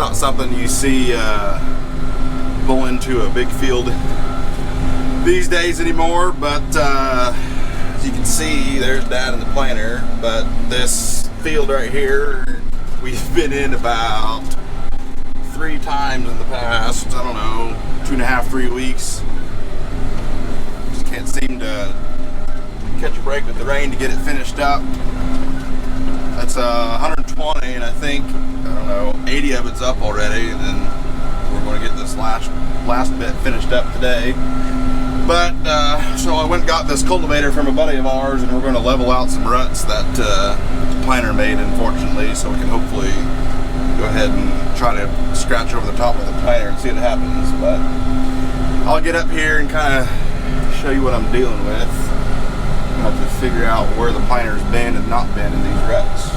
not something you see pull into a big field these days anymore, but as you can see, there's Dad in the planter. But this field right here, we've been in about 3 times in the past, I don't know, 2.5, 3 weeks. Just can't seem to catch a break with the rain to get it finished up. That's 120, and I think, I don't know, 80 of it's up already, and then we're going to get this last bit finished up today. But so I went and got this cultivator from a buddy of ours, and we're going to level out some ruts that the planter made, unfortunately, so we can hopefully go ahead and try to scratch over the top of the planter and see what happens. But I'll get up here and kind of show you what I'm dealing with. I'm going to have to figure out where the planter's been and not been in these ruts.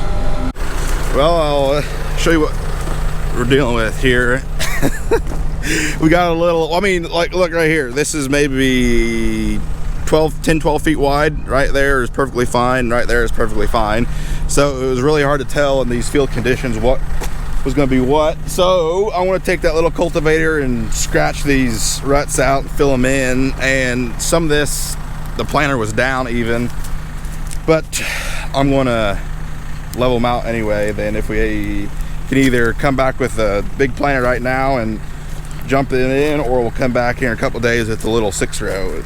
Well, I'll show you what we're dealing with here. We got a little, I mean, like, look right here. This is maybe 10, 12 feet wide. Right there is perfectly fine. Right there is perfectly fine. So it was really hard to tell in these field conditions what was going to be what. So I want to take that little cultivator and scratch these ruts out and fill them in. And some of this, the planter was down even, but I'm going to level them out anyway. Then if we can either come back with a big planter right now and jump it in, or we'll come back here in a couple days with the little 6-row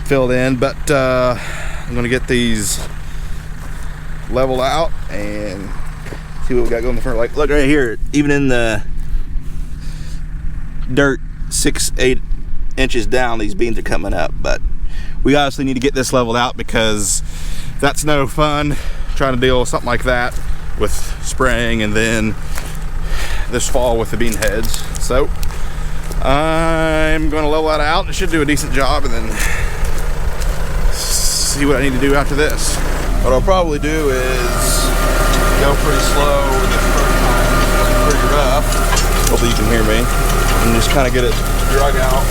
filled in. But I'm going to get these leveled out and see what we got going in the front. Like, look right here, even in the dirt 6-8 inches down, these beans are coming up. But we obviously need to get this leveled out, because that's no fun trying to deal with something like that with spraying and then this fall with the bean heads. So I'm going to level that out. It should do a decent job, and then see what I need to do after this. What I'll probably do is go pretty slow this first time. It's pretty rough. Hopefully you can hear me. And just kind of get it drug out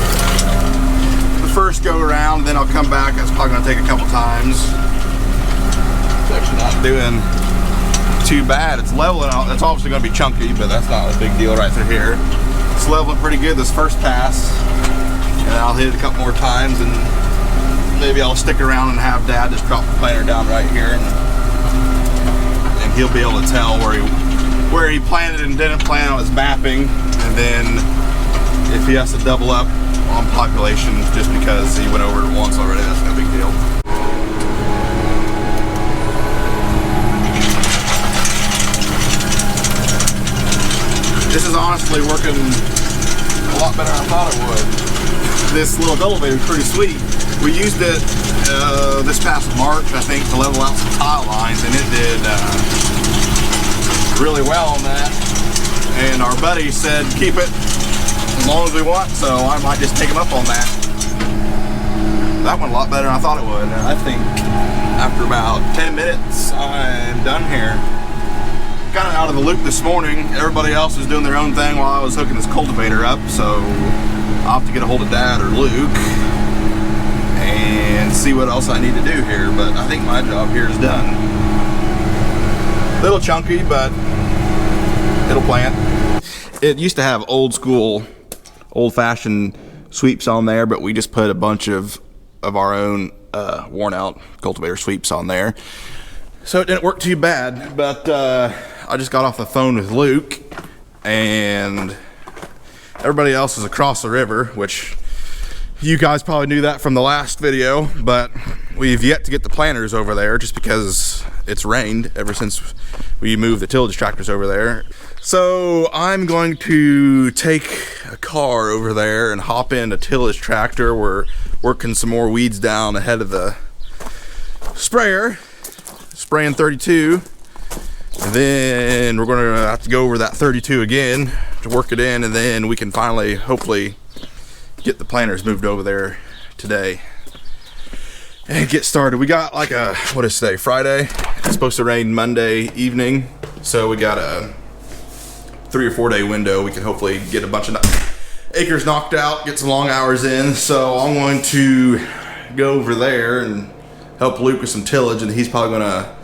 the first go around, then I'll come back. That's probably going to take a couple times. It's actually not doing too bad. It's leveling out. It's obviously going to be chunky, but that's not a big deal right through here. It's leveling pretty good this first pass, and I'll hit it a couple more times, and maybe I'll stick around and have Dad just drop the planter down right here, and he'll be able to tell where he planted and didn't plant on his mapping. And then if he has to double up on population just because he went over it once already, that's no big deal. This is honestly working a lot better than I thought it would. This little cultivator is pretty sweet. We used it this past March, I think, to level out some tile lines, and it did really well on that. And our buddy said keep it as long as we want, so I might just take him up on that. That went a lot better than I thought it would. And I think after about 10 minutes, I'm done here. Kind of out of the loop this morning. Everybody else was doing their own thing while I was hooking this cultivator up, so I'll have to get a hold of Dad or Luke and see what else I need to do here. But I think my job here is done. Little chunky, but it'll plant. It used to have old school, old-fashioned sweeps on there, but we just put a bunch of our own worn out cultivator sweeps on there, so it didn't work too bad. But I just got off the phone with Luke, and everybody else is across the river, which you guys probably knew that from the last video, but we've yet to get the planters over there just because it's rained ever since we moved the tillage tractors over there. So I'm going to take a car over there and hop in a tillage tractor. We're working some more weeds down ahead of the sprayer, spraying 32. And then we're going to have to go over that 32 again to work it in, and then we can finally, hopefully, get the planters moved over there today and get started. We got like a, what is today, Friday? It's supposed to rain Monday evening, so we got a 3 or 4 day window. We can hopefully get a bunch of acres knocked out, get some long hours in. So I'm going to go over there and help Luke with some tillage, and he's probably going to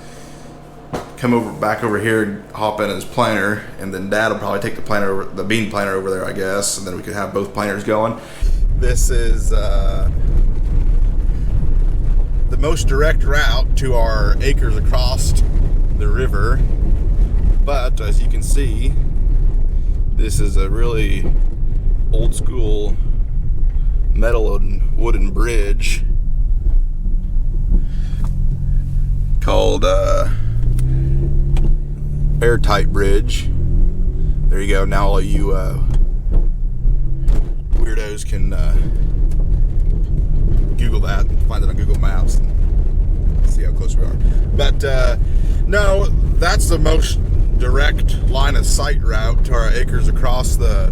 come over back over here, hop in his planer, and then Dad will probably take the planer over, the bean planer over there, I guess, and then we could have both planers going. This is the most direct route to our acres across the river, but as you can see, this is a really old school metal and wooden bridge called airtight bridge. There you go. Now all you weirdos can Google that, find it on Google Maps, and see how close we are. But no, that's the most direct line of sight route to our acres across the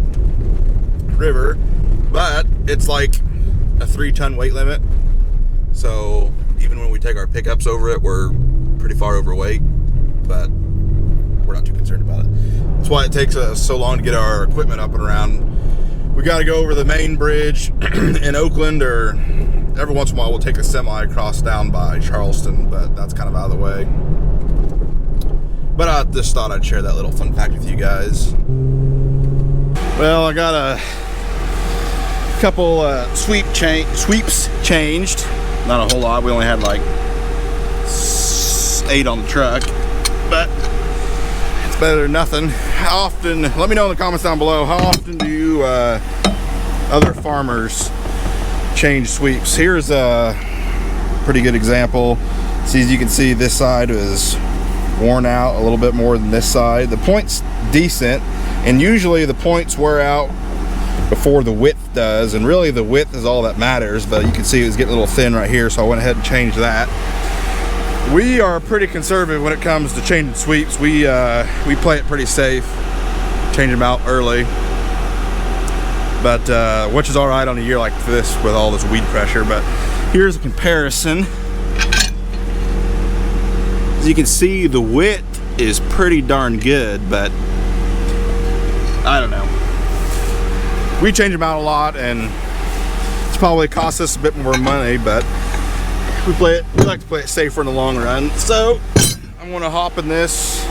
river, but it's like a 3-ton weight limit, so even when we take our pickups over it, we're pretty far overweight, but we're not too concerned about it. That's why it takes us so long to get our equipment up and around. We got to go over the main bridge in Oakland, or every once in a while we'll take a semi across down by Charleston, but that's kind of out of the way. But I just thought I'd share that little fun fact with you guys. Well, I got a couple sweeps changed. Not a whole lot. We only had like 8 on the truck, but it's better than nothing. How often, let me know in the comments down below, how often do you other farmers change sweeps? Here's a pretty good example. See, as you can see, this side is worn out a little bit more than this side. The point's decent, and usually the points wear out before the width does, and really the width is all that matters, but you can see it was getting a little thin right here, so I went ahead and changed that. We are pretty conservative when it comes to changing sweeps. We play it pretty safe, change them out early, but which is all right on a year like this with all this weed pressure. But here's a comparison. As you can see, the width is pretty darn good, but I don't know. We change them out a lot, and it's probably cost us a bit more money, but we like to play it safer in the long run. So I'm gonna hop in this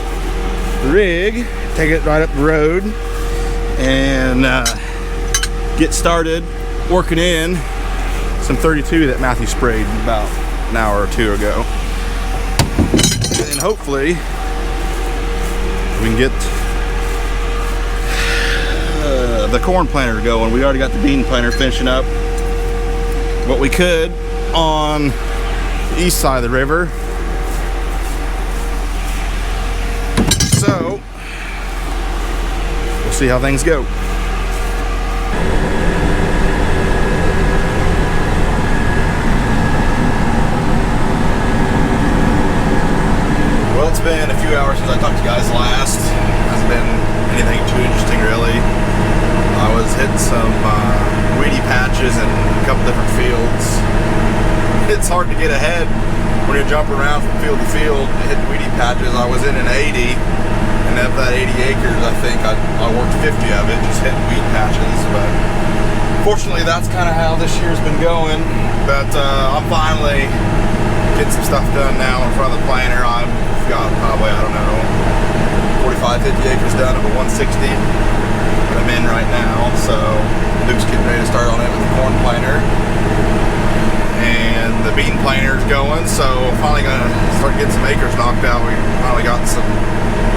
rig, take it right up the road, and get started working in some 32 that Matthew sprayed about an hour or two ago. And hopefully we can get the corn planter going. We already got the bean planter finishing up what we could on the east side of the river. So we'll see how things go. Well, it's been a few hours since I talked to you guys last. Hasn't been anything too interesting really. I was hitting some weedy patches in a couple different fields. It's hard to get ahead when you're jumping around from field to field, hitting weedy patches. I was in an 80, and of that 80 acres, I think I worked 50 of it, just hitting weed patches. But fortunately, that's kind of how this year's been going. But I'm finally getting some stuff done now in front of the planter. I've got probably, I don't know, 45, 50 acres done of a 160. I'm in right now, so Luke's getting ready to start on it with the corn planter, and the bean planter's going. So finally gonna start getting some acres knocked out. We finally got some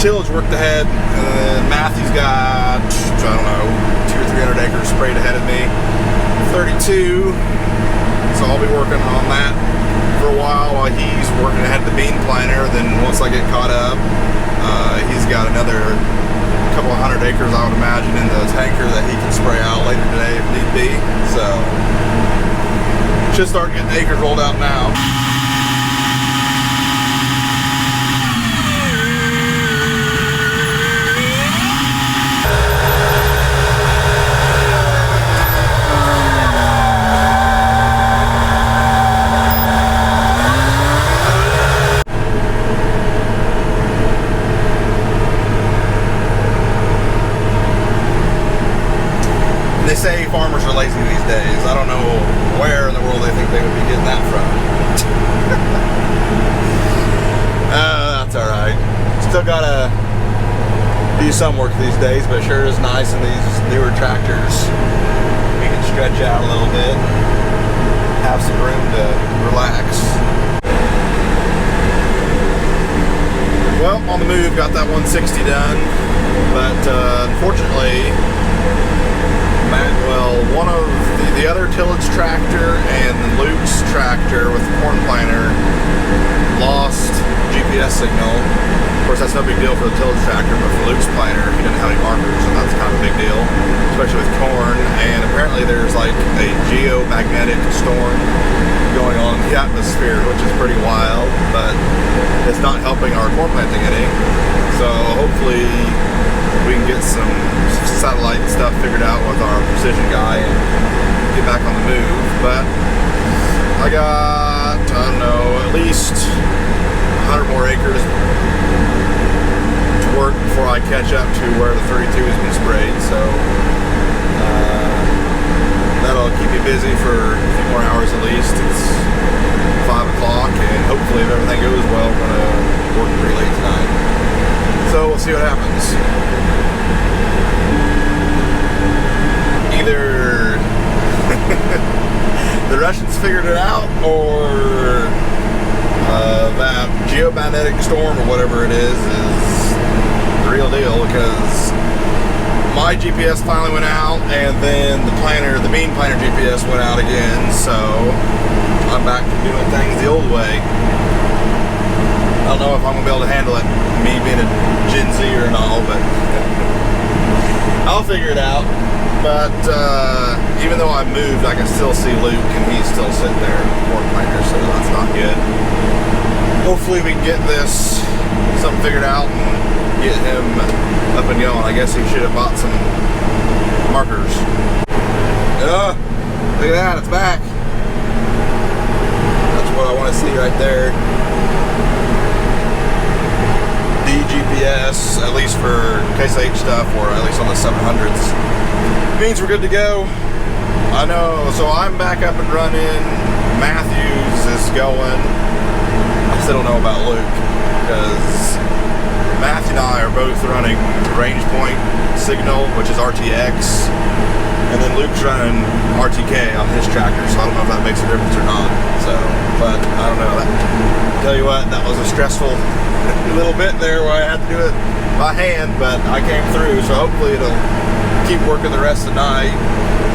tillage worked ahead, and then Matthew's got, I don't know, 200 or 300 acres sprayed ahead of me, 32. So I'll be working on that for a while he's working ahead of the bean planter. Then once I get caught up, he's got another couple of 100 acres, I would imagine, in the tanker that he can spray out later today if need be. So should start getting acres rolled out now. They say farmers are lazy these days. I don't know where in the world they think they would be getting that from. That's alright. Still gotta do some work these days, but it sure is nice in these newer tractors. You can stretch out a little bit, have some room to relax. Well, on the move, got that 160 done, but unfortunately, one of the other tillage tractor and Luke's tractor with the corn planter lost GPS signal. Of course, that's no big deal for the tillage tractor, but for Luke's planter, he didn't have any markers, and that's kind of a big deal, especially with corn. And apparently there's like a geomagnetic storm going on in the atmosphere, which is pretty wild, but it's not helping our corn planting any. So hopefully we can get some satellite stuff figured out with our precision guy and get back on the move. But I got, I don't know, at least 100 more acres to work before I catch up to where the 32 has been sprayed. So that'll keep me busy for a few more hours at least. It's 5 o'clock, and hopefully if everything goes well, I'm going to work pretty late tonight. So we'll see what happens. Either the Russians figured it out, or that geomagnetic storm or whatever it is the real deal, because my GPS finally went out, and then the bean planter GPS went out again, so I'm back to doing things the old way. I don't know if I'm going to be able to handle it, me being a Gen Zer and all, but I'll figure it out. But even though I moved, I can still see Luke, and he's still sitting there in the corn planter, so that's not good. Hopefully we can get something figured out and get him up and going. I guess he should have bought some markers. Oh, look at that, it's back. That's what I want to see right there. DGPS, at least for Case H stuff, or at least on the 700s. Means we're good to go. I know, so I'm back up and running. Matthews is going. I still don't know about Luke, because Matthew and I are both running range point signal, which is RTX, and then Luke's running RTK on his tractor, so I don't know if that makes a difference or not. So, but I don't know. Tell you what, that was a stressful little bit there where I had to do it by hand, but I came through, so hopefully it'll keep working the rest of the night.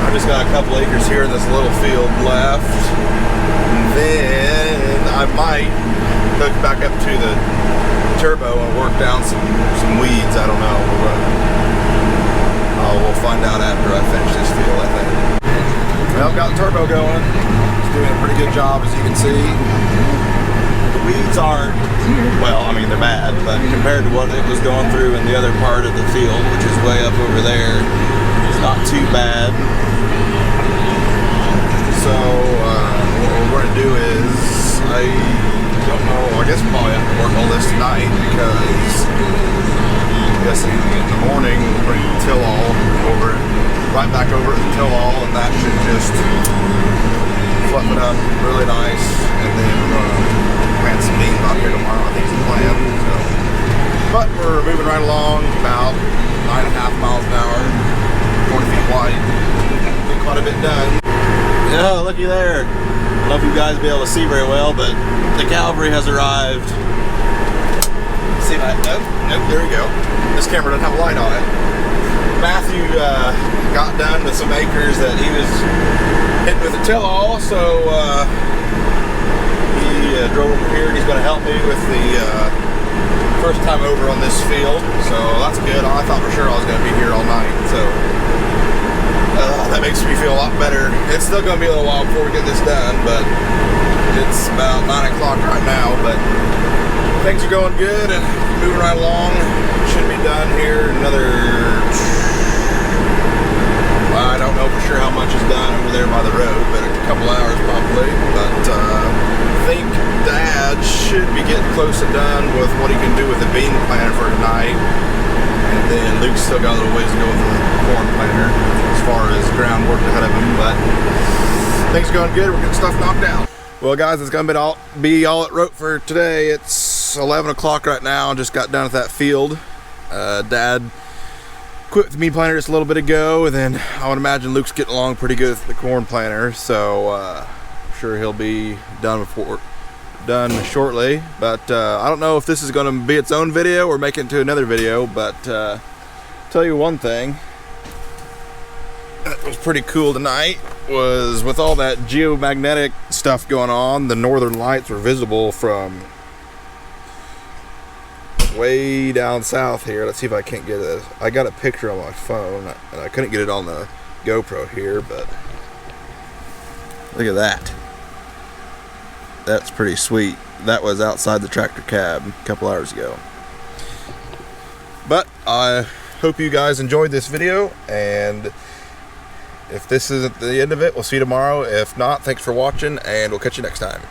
I just got a couple acres here in this little field left, and then I might hook back up to the turbo and work down some weeds. I don't know. We'll find out after I finish this field, I think. Well, got the turbo going. It's doing a pretty good job, as you can see. The weeds aren't, well, I mean, they're bad, but compared to what it was going through in the other part of the field, which is way up over there, it's not too bad. So what we're going to do is, I don't know, I guess we'll probably have to work all this tonight, because I'm guessing in the morning we'll bring the till-all over, right back over at the till-all, and that should just fluff it up really nice, and then we're going to plant some beans out here tomorrow. I think it's the plan. So, but we're moving right along, about 9.5 miles an hour, 40 feet wide. Get quite a bit done. Yeah, looky there. I don't know if you guys will be able to see very well, but the cavalry has arrived. See that? Nope, there we go. This camera doesn't have a light on it. Matthew got done with some acres that he was hitting with a till-all, so he drove over here, and he's going to help me with the first time over on this field, so that's good. I thought for sure I was going to be here all night, so that makes me feel a lot better. It's still going to be a little while before we get this done, but it's about 9 o'clock right now, but things are going good and moving right along. Should be done here in another, I don't know for sure how much is done over there by the road, but a couple hours probably. But I think Dad should be getting close to done with what he can do with the bean planter for tonight. And then Luke's still got a little ways to go with the corn planter as far as groundwork ahead of him, but things are going good. We're getting stuff knocked out. Well, guys, it's going to be all it wrote for today. It's It's 11 o'clock right now. Just got done at that field. Dad quit with the meat planter just a little bit ago, and then I would imagine Luke's getting along pretty good with the corn planter, so I'm sure he'll be done shortly. But I don't know if this is going to be its own video or make it into another video, but tell you one thing that was pretty cool tonight was, with all that geomagnetic stuff going on, the northern lights were visible from way down south here. Let's see if I can't get it. I got a picture on my phone and I couldn't get it on the GoPro here, but look at that. That's pretty sweet. That was outside the tractor cab a couple hours ago. But I hope you guys enjoyed this video, and if this isn't the end of it, we'll see you tomorrow. If not, thanks for watching, and we'll catch you next time.